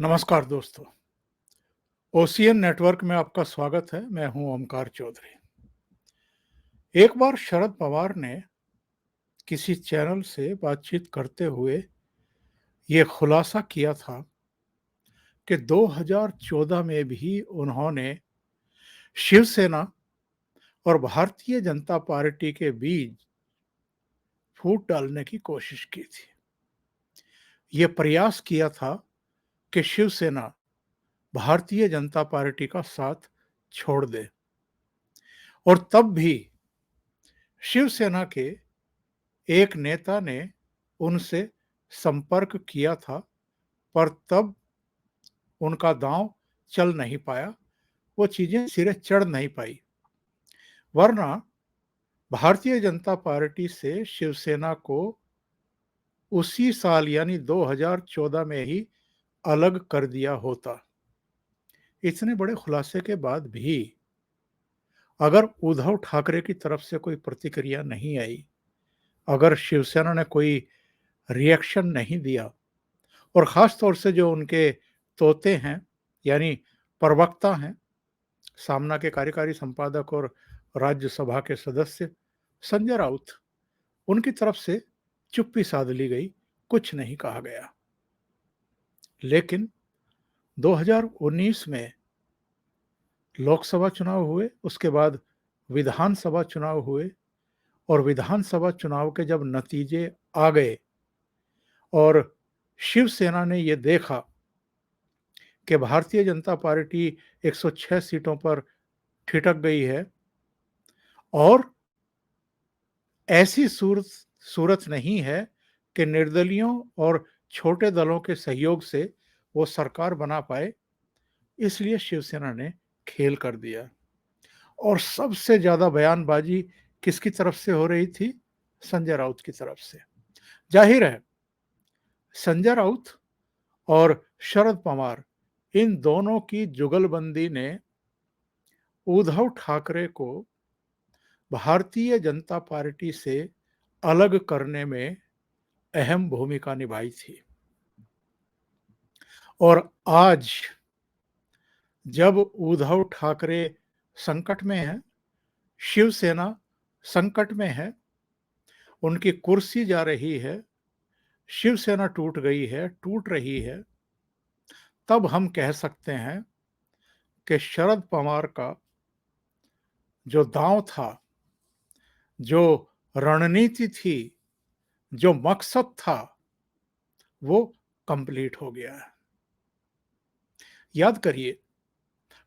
नमस्कार दोस्तों। Ocean network में आपका स्वागत है। मैं हूं ओमकार चौधरी। एक बार शरद पवार ने किसी चैनल से बातचीत करते हुए ये खुलासा किया था कि 2014 में भी उन्होंने शिवसेना और भारतीय जनता पार्टी के बीच फूट डालने की कोशिश की थी। ये प्रयास किया था कि शिवसेना भारतीय जनता पार्टी का साथ छोड़ दे और तब भी शिवसेना के एक नेता ने उनसे संपर्क किया था, पर तब उनका दांव चल नहीं पाया, वो चीजें सिरे चढ़ नहीं पाई। वरना भारतीय जनता पार्टी से शिवसेना को उसी साल यानी 2014 में ही अलग कर दिया होता। इतने बड़े खुलासे के बाद भी अगर उद्धव ठाकरे की तरफ से कोई प्रतिक्रिया नहीं आई, अगर शिवसेना ने कोई रिएक्शन नहीं दिया, और ख़ास तौर से जो उनके तोते हैं, यानी प्रवक्ता हैं, सामना के कार्यकारी संपादक और राज्यसभा के सदस्य संजय राउत, उनकी तरफ से चुप्पी साध ली गई, कुछ नहीं कहा गया। लेकिन 2019 में लोकसभा चुनाव हुए, उसके बाद विधानसभा चुनाव हुए, और विधानसभा चुनाव के जब नतीजे आ गए और शिवसेना ने ये देखा कि भारतीय जनता पार्टी 106 सीटों पर ठिठक गई है और ऐसी सूरत नहीं है कि निर्दलियों और छोटे दलों के सहयोग से वो सरकार बना पाए, इसलिए शिवसेना ने खेल कर दिया। और सबसे ज़्यादा बयानबाजी किसकी तरफ से हो रही थी? संजय राउत की तरफ से। जाहिर है, संजय राउत और शरद पवार, इन दोनों की जुगलबंदी ने उद्धव ठाकरे को भारतीय जनता पार्टी से अलग करने में अहम भूमिका निभाई थी। और आज जब उद्धव ठाकरे संकट में है, शिवसेना संकट में है, उनकी कुर्सी जा रही है, शिवसेना टूट गई है, टूट रही है, तब हम कह सकते हैं कि शरद पवार का जो दांव था, जो रणनीति थी, जो मकसद था, वो कंप्लीट हो गया है। याद करिए,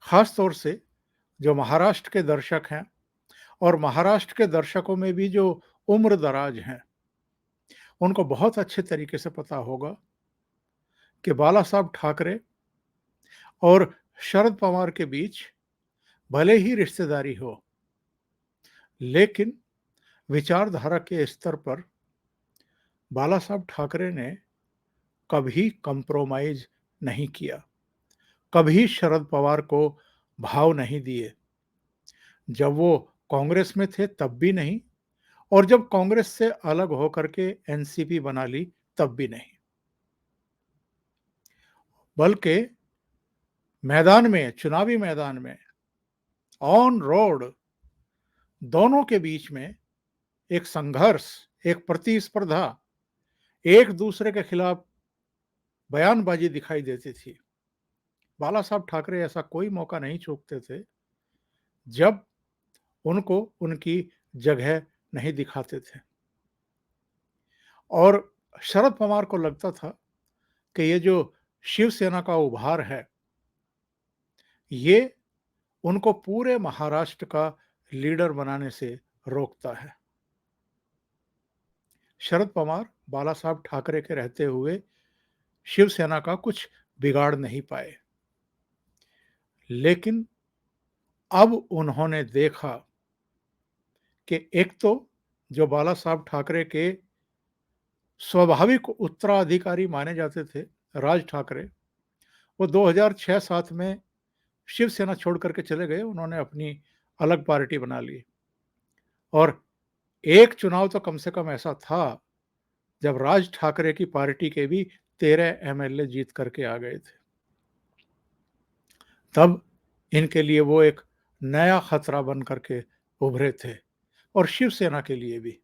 खास तौर से जो महाराष्ट्र के दर्शक हैं, और महाराष्ट्र के दर्शकों में भी जो उम्र दराज हैं, उनको बहुत अच्छे तरीके से पता होगा कि बाला साहब ठाकरे और शरद पवार के बीच भले ही रिश्तेदारी हो, लेकिन विचारधारा के स्तर पर बाला साहब ठाकरे ने कभी कंप्रोमाइज नहीं किया, कभी शरद पवार को भाव नहीं दिए। जब वो कांग्रेस में थे तब भी नहीं, और जब कांग्रेस से अलग होकर के एनसीपी बना ली तब भी नहीं। बल्कि मैदान में, चुनावी मैदान में, ऑन रोड, दोनों के बीच में एक संघर्ष, एक प्रतिस्पर्धा, एक दूसरे के खिलाफ बयानबाजी दिखाई देती थी। बाला साहब ठाकरे ऐसा कोई मौका नहीं चूकते थे जब उनको उनकी जगह नहीं दिखाते थे। और शरद पवार को लगता था कि ये जो शिवसेना का उभार है, ये उनको पूरे महाराष्ट्र का लीडर बनाने से रोकता है। शरद पवार बाला साहब ठाकरे के रहते हुए शिवसेना का कुछ बिगाड़ नहीं पाए, लेकिन अब उन्होंने देखा कि एक तो जो बाला साहब ठाकरे के स्वाभाविक उत्तराधिकारी माने जाते थे, राज ठाकरे, वो 2006-7 में शिवसेना छोड़ करके चले गए। उन्होंने अपनी अलग पार्टी बना ली, और एक चुनाव तो कम से कम ऐसा था जब राज ठाकरे की पार्टी के भी 13 एमएलए जीत करके आ गए थे। तब इनके लिए वो एक नया खतरा बन करके उभरे थे और शिवसेना के लिए भी।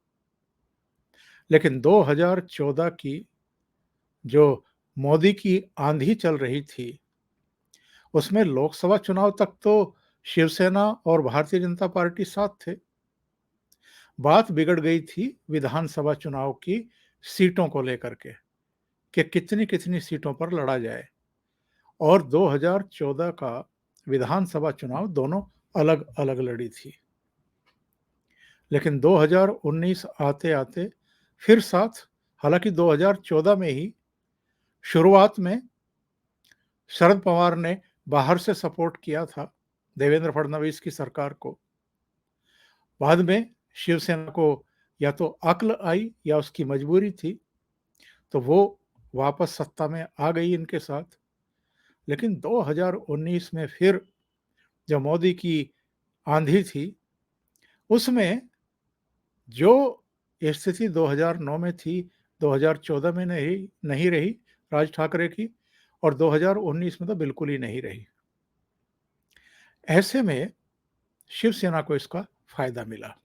लेकिन 2014 की जो मोदी की आंधी चल रही थी, उसमें लोकसभा चुनाव तक तो शिवसेना और भारतीय जनता पार्टी साथ थे। बात बिगड़ गई थी विधानसभा चुनाव की सीटों को लेकर के कि कितनी-कितनी सीटों पर लड़ा जाए, और 2014 का विधानसभा चुनाव दोनों अलग-अलग लड़ी थी। लेकिन 2019 आते-आते फिर साथ, हालांकि 2014 में ही शुरुआत में शरद पवार ने बाहर से सपोर्ट किया था देवेंद्र फडणवीस की सरकार को। बाद में शिवसेना को या तो अक्ल आई या उसकी मजबूरी थी, तो वो वापस सत्ता में आ गई इनके साथ। लेकिन 2019 में फिर जो मोदी की आंधी थी, उसमें जो स्थिति 2009 में थी, 2014 में नहीं नहीं रही राज ठाकरे की, और 2019 में तो बिल्कुल ही नहीं रही। ऐसे में शिवसेना को इसका फायदा मिला।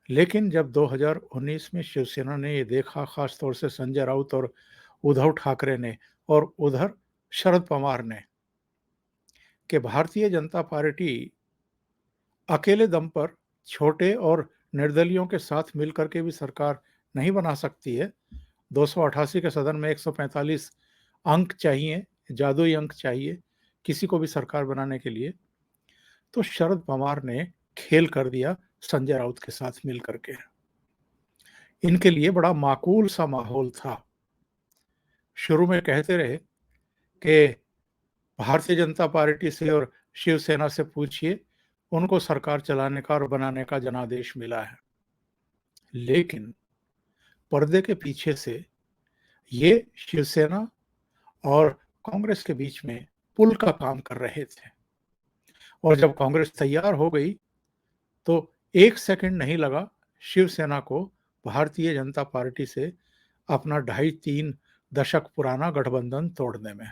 लेकिन जब 2019 में शिवसेना ने ये देखा, खास तौर से संजय राउत और उद्धव ठाकरे ने और उधर शरद पवार ने, कि भारतीय जनता पार्टी अकेले दम पर छोटे और निर्दलियों के साथ मिलकर के भी सरकार नहीं बना सकती है। 288 के सदन में 145 अंक चाहिए, जादुई अंक चाहिए किसी को भी सरकार बनाने के लिए। तो शरद पवार ने खेल कर दिया संजय राउत के साथ मिल करके। इनके लिए बड़ा माकूल सा माहौल था। शुरू में कहते रहे कि भारतीय जनता पार्टी से और शिवसेना से पूछिए, उनको सरकार चलाने का और बनाने का जनादेश मिला है। लेकिन पर्दे के पीछे से ये शिवसेना और कांग्रेस के बीच में पुल का काम कर रहे थे, और जब कांग्रेस तैयार हो गई तो एक सेकंड नहीं लगा शिवसेना को भारतीय जनता पार्टी से अपना 2.5-3 दशक पुराना गठबंधन तोड़ने में,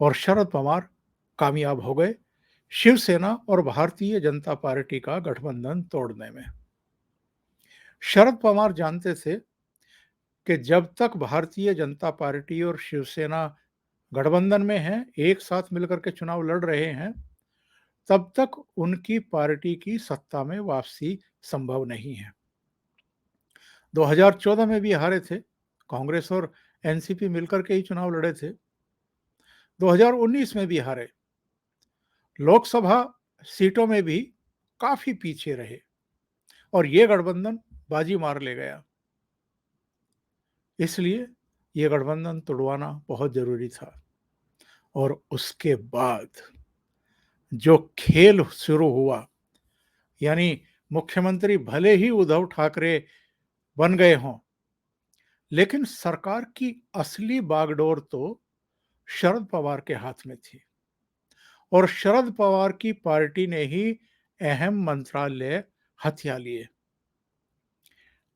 और शरद पवार कामयाब हो गए शिवसेना और भारतीय जनता पार्टी का गठबंधन तोड़ने में। शरद पवार जानते थे कि जब तक भारतीय जनता पार्टी और शिवसेना गठबंधन में हैं, एक साथ मिलकर के चुनाव लड़ रहे हैं, तब तक उनकी पार्टी की सत्ता में वापसी संभव नहीं है। 2014 में भी हारे थे, कांग्रेस और एनसीपी मिलकर के ही चुनाव लड़े थे। 2019 में भी हारे, लोकसभा सीटों में भी काफी पीछे रहे, और ये गठबंधन बाजी मार ले गया। इसलिए ये गठबंधन तोड़वाना बहुत जरूरी था। और उसके बाद जो खेल शुरू हुआ, यानी मुख्यमंत्री भले ही उद्धव ठाकरे बन गए हों, लेकिन सरकार की असली बागडोर तो शरद पवार के हाथ में थी, और शरद पवार की पार्टी ने ही अहम मंत्रालय हथिया लिए।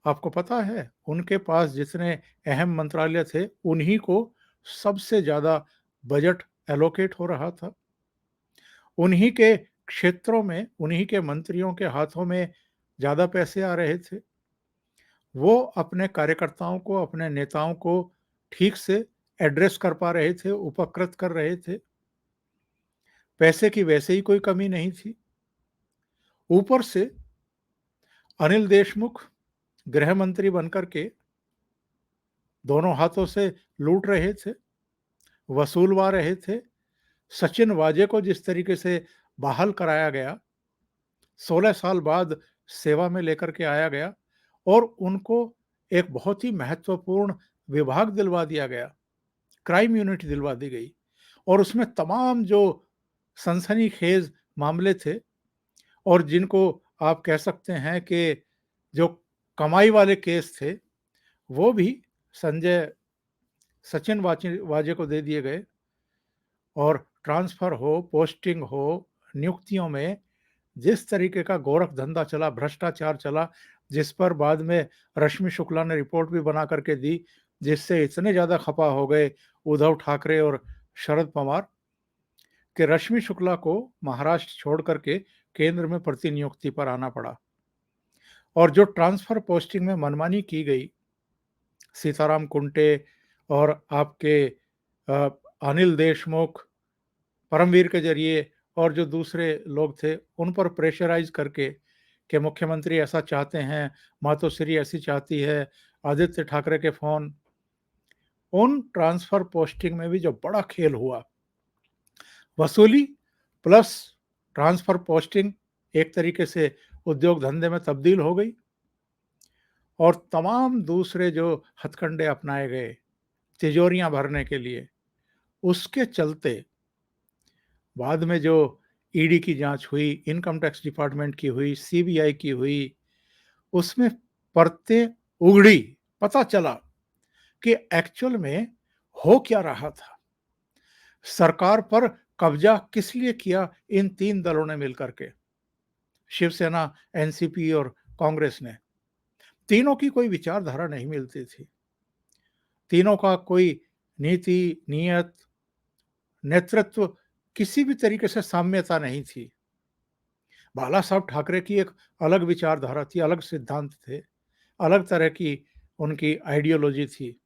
आपको पता है, उनके पास जितने अहम मंत्रालय थे, उन्हीं को सबसे ज्यादा बजट एलोकेट हो रहा था। उन्हीं के क्षेत्रों में, उन्हीं के मंत्रियों के हाथों में ज्यादा पैसे आ रहे थे। वो अपने कार्यकर्ताओं को, अपने नेताओं को ठीक से एड्रेस कर पा रहे थे, उपकृत कर रहे थे। पैसे की वैसे ही कोई कमी नहीं थी। ऊपर से अनिल देशमुख गृह मंत्री बनकर के दोनों हाथों से लूट रहे थे, वसूलवा रहे थे। सचिन वाजे को जिस तरीके से बहाल कराया गया, 16 साल बाद सेवा में लेकर के आया गया, और उनको एक बहुत ही महत्वपूर्ण विभाग दिलवा दिया गया, क्राइम यूनिट दिलवा दी गई, और उसमें तमाम जो सनसनीखेज मामले थे, और जिनको आप कह सकते हैं कि जो कमाई वाले केस थे, वो भी संजय सचिन वाचे वाजे को दे दिए गए। और ट्रांसफर हो, पोस्टिंग हो, नियुक्तियों में जिस तरीके का गोरख धंधा चला, भ्रष्टाचार चला, जिस पर बाद में रश्मि शुक्ला ने रिपोर्ट भी बना करके दी, जिससे इतने ज्यादा खफा हो गए उद्धव ठाकरे और शरद पवार, कि रश्मि शुक्ला को महाराष्ट्र छोड़ करके केंद्र में प्रतिनियुक्ति पर आना पड़ा और जो ट्रांसफर पोस्टिंग में मनमानी की गई, सीताराम कुंटे और आपके अ, अनिल देशमुख, परमवीर के जरिए और जो दूसरे लोग थे, उन पर प्रेशराइज़ करके कि मुख्यमंत्री ऐसा चाहते हैं, मातोश्री ऐसी चाहती है, आदित्य ठाकरे के फ़ोन, उन ट्रांसफर पोस्टिंग में भी जो बड़ा खेल हुआ, वसूली प्लस ट्रांसफर पोस्टिंग एक तरीके से उद्योग धंधे में तब्दील हो गई और तमाम दूसरे जो हथकंडे अपनाए गए तिजोरियां भरने के लिए, उसके चलते बाद में जो ईडी की जांच हुई, इनकम टैक्स डिपार्टमेंट की हुई, सीबीआई की हुई, उसमें परतें उगड़ी, पता चला कि एक्चुअल में हो क्या रहा था। सरकार पर कब्जा किस लिए किया इन तीन दलों ने मिलकर के, शिवसेना, एनसीपी और कांग्रेस ने। तीनों की कोई विचारधारा नहीं मिलती थी, तीनों का कोई नीति, नियत, नेतृत्व किसी भी तरीके से साम्यता नहीं थी। बाला साहब ठाकरे की एक अलग विचारधारा थी, अलग सिद्धांत थे, अलग तरह की उनकी आइडियोलॉजी थी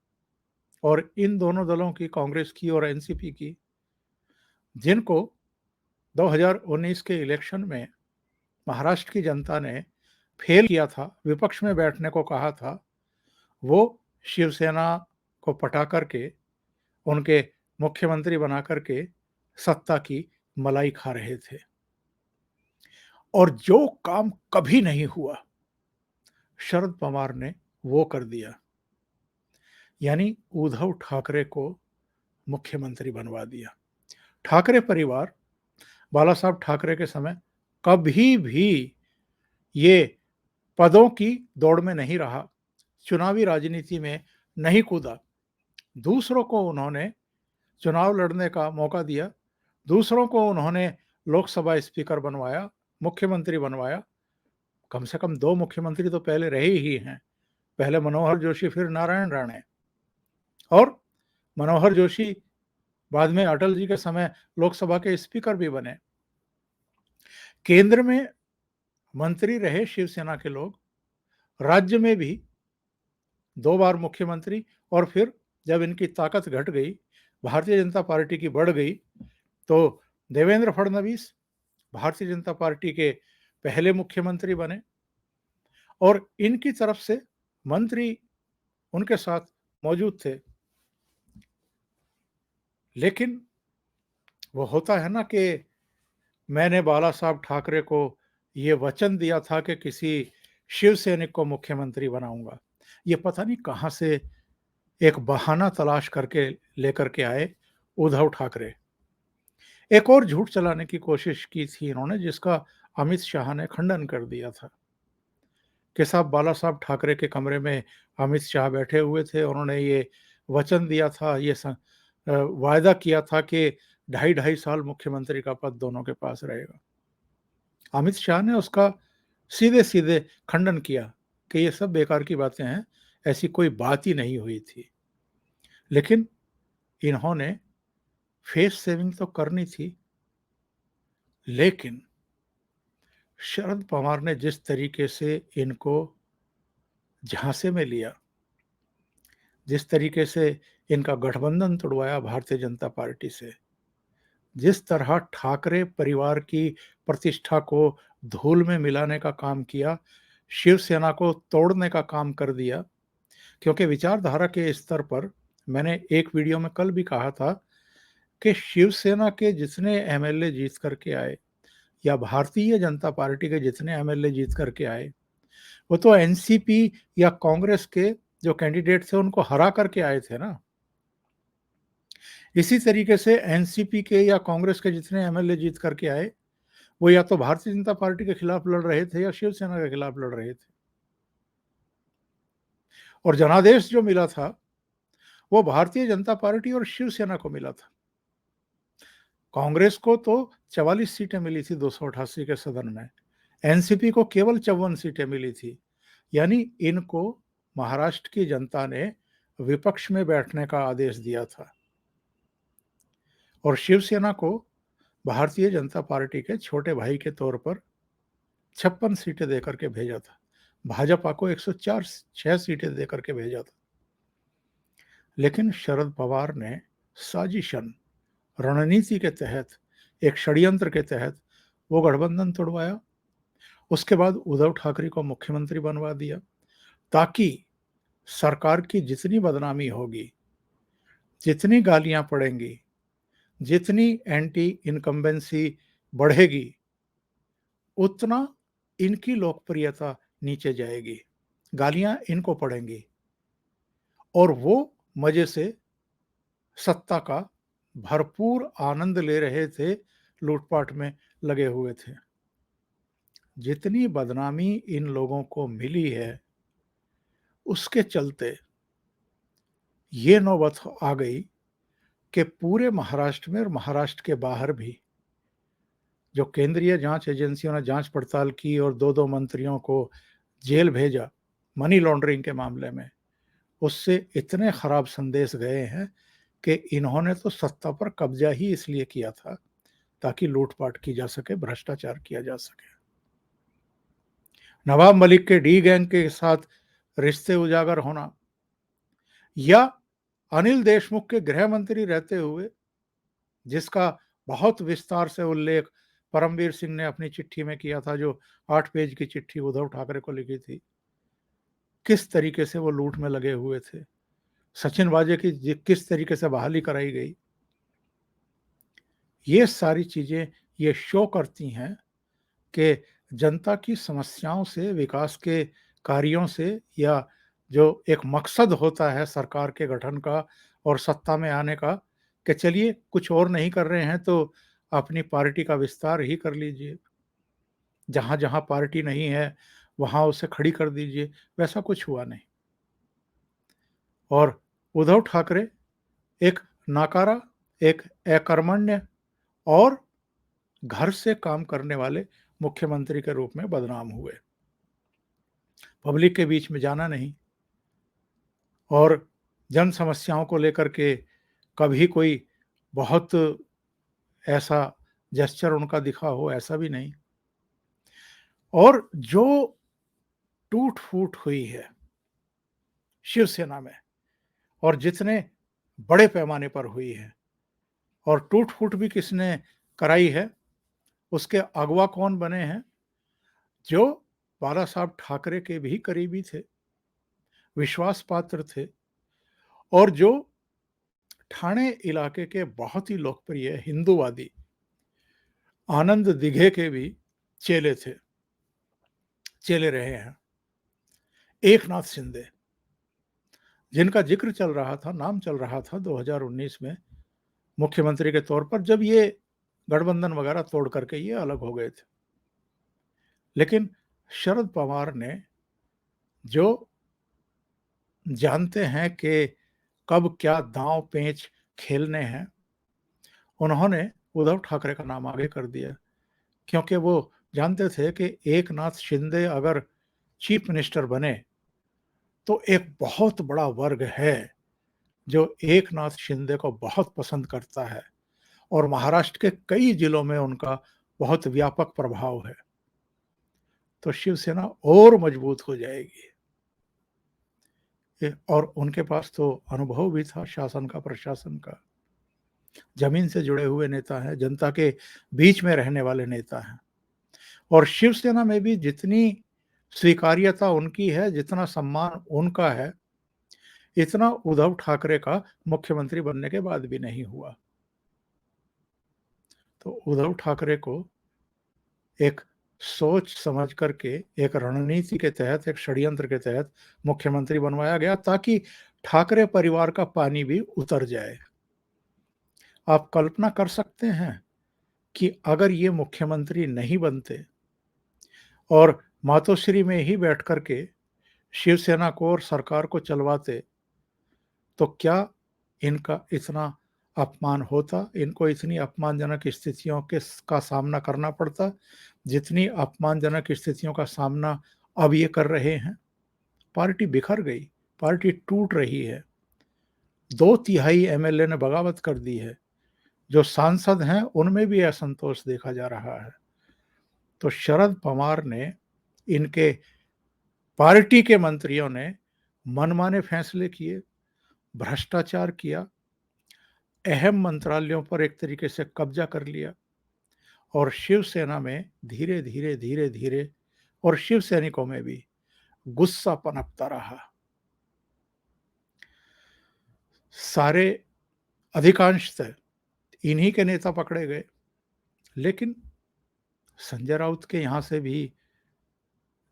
और इन दोनों दलों की, कांग्रेस की और एनसीपी की, जिनको 2019 के इलेक्शन में महाराष्ट्र की जनता ने फेल किया था, विपक्ष में बैठने को कहा था, वो शिवसेना को पटा करके उनके मुख्यमंत्री बना करके सत्ता की मलाई खा रहे थे। और जो काम कभी नहीं हुआ, शरद पवार ने वो कर दिया, यानी उद्धव ठाकरे को मुख्यमंत्री बनवा दिया। ठाकरे परिवार बाला साहब ठाकरे के समय कभी भी ये पदों की दौड़ में नहीं रहा, चुनावी राजनीति में नहीं कूदा। दूसरों को उन्होंने चुनाव लड़ने का मौका दिया, दूसरों को उन्होंने लोकसभा स्पीकर बनवाया, मुख्यमंत्री बनवाया। कम से कम 2 मुख्यमंत्री तो पहले रहे ही हैं। पहले मनोहर जोशी, फिर नारायण राणे और मनोहर जोशी बाद में अटल जी के समय लोकसभा के स्पीकर भी बने। केंद्र में मंत्री रहे शिवसेना के लोग, राज्य में भी 2 बार मुख्यमंत्री और फिर जब इनकी ताकत घट गई, भारतीय जनता पार्टी की बढ़ गई, तो देवेंद्र फडणवीस भारतीय जनता पार्टी के पहले मुख्यमंत्री बने और इनकी तरफ से मंत्री उनके साथ मौजूद थे। लेकिन वो होता है ना कि मैंने बाला साहब ठाकरे को ये वचन दिया था कि किसी शिव सैनिक को मुख्यमंत्री बनाऊंगा। ये पता नहीं कहाँ से एक बहाना तलाश करके लेकर के आए उद्धव ठाकरे। एक और झूठ चलाने की कोशिश की थी इन्होंने, जिसका अमित शाह ने खंडन कर दिया था कि साहब बाला साहब ठाकरे के कमरे में अमित शाह बैठे हुए थे, उन्होंने ये वचन दिया था, वायदा किया था कि ढाई ढाई साल मुख्यमंत्री का पद दोनों के पास रहेगा। अमित शाह ने उसका सीधे सीधे खंडन किया कि ये सब बेकार की बातें हैं, ऐसी कोई बात ही नहीं हुई थी। लेकिन इन्होंने फेस सेविंग तो करनी थी, लेकिन शरद पवार ने जिस तरीके से इनको झांसे में लिया, जिस तरीके से इनका गठबंधन तोड़वाया भारतीय जनता पार्टी से, जिस तरह ठाकरे परिवार की प्रतिष्ठा को धूल में मिलाने का काम किया, शिवसेना को तोड़ने का काम कर दिया। क्योंकि विचारधारा के स्तर पर मैंने एक वीडियो में कल भी कहा था कि शिवसेना के जितने एमएलए जीत करके आए या भारतीय जनता पार्टी के जितने एमएलए जीत करके आए, वो तो एनसीपी या कांग्रेस के जो कैंडिडेट थे उनको हरा करके आए थे ना। इसी तरीके से एनसीपी के या कांग्रेस के जितने एमएलए जीत करके आए, वो या तो भारतीय जनता पार्टी के खिलाफ लड़ रहे थे या शिवसेना के खिलाफ लड़ रहे थे। और जनादेश जो मिला था वो भारतीय जनता पार्टी और शिवसेना को मिला था। कांग्रेस को तो 44 सीटें मिली थी 288 के सदन में, एनसीपी को केवल 54 सीटें मिली थी। यानी इनको महाराष्ट्र की जनता ने विपक्ष में बैठने का आदेश दिया था और शिवसेना को भारतीय जनता पार्टी के छोटे भाई के तौर पर 56 सीटें देकर के भेजा था। भाजपा को 104 6 सीटें देकर के भेजा था। लेकिन शरद पवार ने साजिशन, रणनीति के तहत, एक षड्यंत्र के तहत वो गठबंधन तोड़वाया। उसके बाद उद्धव ठाकरे को मुख्यमंत्री बनवा दिया ताकि सरकार की जितनी बदनामी होगी, जितनी गालियां पड़ेंगी, जितनी एंटी इनकम्बेंसी बढ़ेगी, उतना इनकी लोकप्रियता नीचे जाएगी, गालियां इनको पड़ेंगी और वो मजे से सत्ता का भरपूर आनंद ले रहे थे, लूटपाट में लगे हुए थे। जितनी बदनामी इन लोगों को मिली है, उसके चलते ये नौबत आ गई कि पूरे महाराष्ट्र में और महाराष्ट्र के बाहर भी जो केंद्रीय जांच एजेंसियों ने जांच पड़ताल की और दो दो मंत्रियों को जेल भेजा मनी लॉन्ड्रिंग के मामले में, उससे इतने खराब संदेश गए हैं कि इन्होंने तो सत्ता पर कब्जा ही इसलिए किया था ताकि लूटपाट की जा सके, भ्रष्टाचार किया जा सके। नवाब मलिक के डी गैंग के साथ रिश्ते उजागर होना, या अनिल देशमुख के गृह मंत्री रहते हुए, जिसका बहुत विस्तार से उल्लेख परमवीर सिंह ने अपनी चिट्ठी में किया था, जो 8 पेज की चिट्ठी उद्धव ठाकरे को लिखी थी, किस तरीके से वो लूट में लगे हुए थे, सचिन वाजे की किस तरीके से बहाली कराई गई। ये सारी चीजें ये शो करती हैं कि जनता की समस्याओं से, विकास के कार्यों से, या जो एक मकसद होता है सरकार के गठन का और सत्ता में आने का, कि चलिए कुछ और नहीं कर रहे हैं तो अपनी पार्टी का विस्तार ही कर लीजिए, जहां जहां पार्टी नहीं है वहां उसे खड़ी कर दीजिए, वैसा कुछ हुआ नहीं। और उद्धव ठाकरे एक नाकारा, एक अकर्मण्य और घर से काम करने वाले मुख्यमंत्री के रूप में बदनाम हुए। पब्लिक के बीच में जाना नहीं और जन समस्याओं को लेकर के कभी कोई बहुत ऐसा जेस्चर उनका दिखा हो, ऐसा भी नहीं। और जो टूट फूट हुई है शिवसेना में, और जितने बड़े पैमाने पर हुई है, और टूट फूट भी किसने कराई है, उसके अगवा कौन बने हैं, जो बाला साहब ठाकरे के भी करीबी थे, विश्वास पात्र थे, और जो ठाणे इलाके के बहुत ही लोकप्रिय हिंदूवादी आनंद दिघे के भी चेले थे, चेले रहे हैं। एकनाथ शिंदे, जिनका जिक्र चल रहा था, नाम चल रहा था 2019 में मुख्यमंत्री के तौर पर, जब ये गठबंधन वगैरह तोड़ करके ये अलग हो गए थे। लेकिन शरद पवार ने, जो जानते हैं कि कब क्या दांव पेच खेलने हैं, उन्होंने उद्धव ठाकरे का नाम आगे कर दिया, क्योंकि वो जानते थे कि एकनाथ शिंदे अगर चीफ मिनिस्टर बने तो एक बहुत बड़ा वर्ग है जो एकनाथ शिंदे को बहुत पसंद करता है और महाराष्ट्र के कई जिलों में उनका बहुत व्यापक प्रभाव है, तो शिवसेना और मजबूत हो जाएगी। और उनके पास तो अनुभव भी था शासन का, प्रशासन का, जमीन से जुड़े हुए नेता हैं, जनता के बीच में रहने वाले नेता हैं। और शिवसेना में भी जितनी स्वीकार्यता उनकी है, जितना सम्मान उनका है, इतना उद्धव ठाकरे का मुख्यमंत्री बनने के बाद भी नहीं हुआ। तो उद्धव ठाकरे को एक सोच समझ करके, एक रणनीति के तहत, एक षड्यंत्र के तहत मुख्यमंत्री बनवाया गया ताकि ठाकरे परिवार का पानी भी उतर जाए। आप कल्पना कर सकते हैं कि अगर ये मुख्यमंत्री नहीं बनते और मातोश्री में ही बैठ करके शिवसेना को और सरकार को चलवाते, तो क्या इनका इतना अपमान होता, इनको इतनी अपमानजनक स्थितियों के का सामना करना पड़ता जितनी अपमानजनक स्थितियों का सामना अब ये कर रहे हैं। पार्टी बिखर गई, पार्टी टूट रही है, 2/3 एमएलए ने बगावत कर दी है, जो सांसद हैं उनमें भी असंतोष देखा जा रहा है। तो शरद पवार ने, इनके पार्टी के मंत्रियों ने मनमाने फैसले किए, भ्रष्टाचार किया, अहम मंत्रालयों पर एक तरीके से कब्जा कर लिया और शिवसेना में धीरे-धीरे और शिव सैनिकों में भी गुस्सा पनपता रहा। सारे अधिकांशतः इन्हीं के नेता पकड़े गए, लेकिन संजय राउत के यहां से भी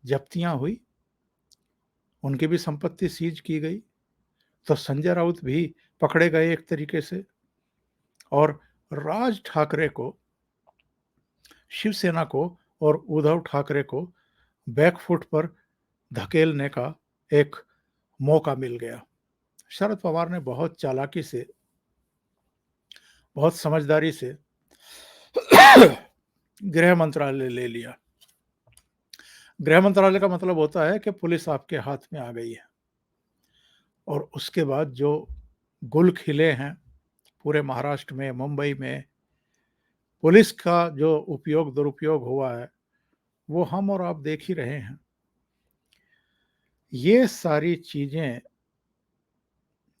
जब्तियां हुई, उनकी भी संपत्ति सीज की गई, तो संजय राउत भी पकड़े गए एक तरीके से। और राज ठाकरे को, शिवसेना को और उद्धव ठाकरे को बैकफुट पर धकेलने का एक मौका मिल गया। शरद पवार ने बहुत चालाकी से, बहुत समझदारी से गृह मंत्रालय ले लिया। गृह मंत्रालय का मतलब होता है कि पुलिस आपके हाथ में आ गई है, और उसके बाद जो गुल खिले हैं पूरे महाराष्ट्र में, मुंबई में, पुलिस का जो उपयोग दुरुपयोग हुआ है वो हम और आप देख ही रहे हैं। ये सारी चीजें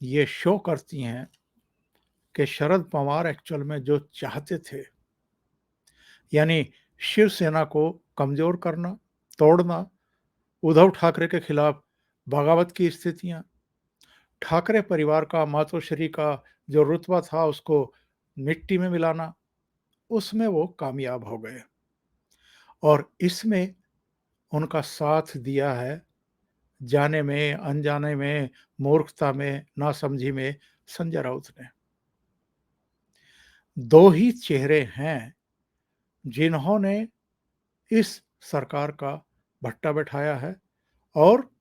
ये शो करती हैं कि शरद पवार एक्चुअल में जो चाहते थे, यानी शिवसेना को कमजोर करना, तोड़ना, उद्धव ठाकरे के खिलाफ बगावत की स्थितियां, ठाकरे परिवार का, मातोश्री का जो रुतबा था उसको मिट्टी में मिलाना, उसमें वो कामयाब हो गए। और इसमें उनका साथ दिया है, जाने में, अनजाने में, मूर्खता में, नासमझी में, संजय राउत ने। दो ही चेहरे हैं जिन्होंने इस सरकार का भट्टा बैठाया है और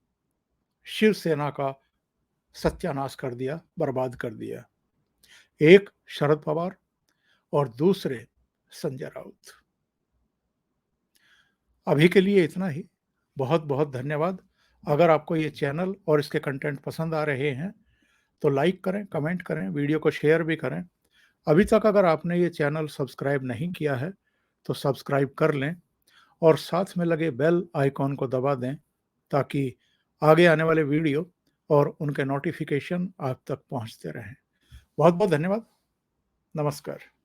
शिवसेना का सत्यानाश कर दिया, बर्बाद कर दिया। एक शरद पवार और दूसरे संजय राउत। अभी के लिए इतना ही। बहुत बहुत धन्यवाद। अगर आपको ये चैनल और इसके कंटेंट पसंद आ रहे हैं तो लाइक करें, कमेंट करें, वीडियो को शेयर भी करें। अभी तक अगर आपने ये चैनल सब्सक्राइब नहीं किया है तो सब्सक्राइब कर लें और साथ में लगे बेल आइकॉन को दबा दें, ताकि आगे आने वाले वीडियो और उनके नोटिफिकेशन आप तक पहुंचते रहें। बहुत बहुत धन्यवाद। नमस्कार।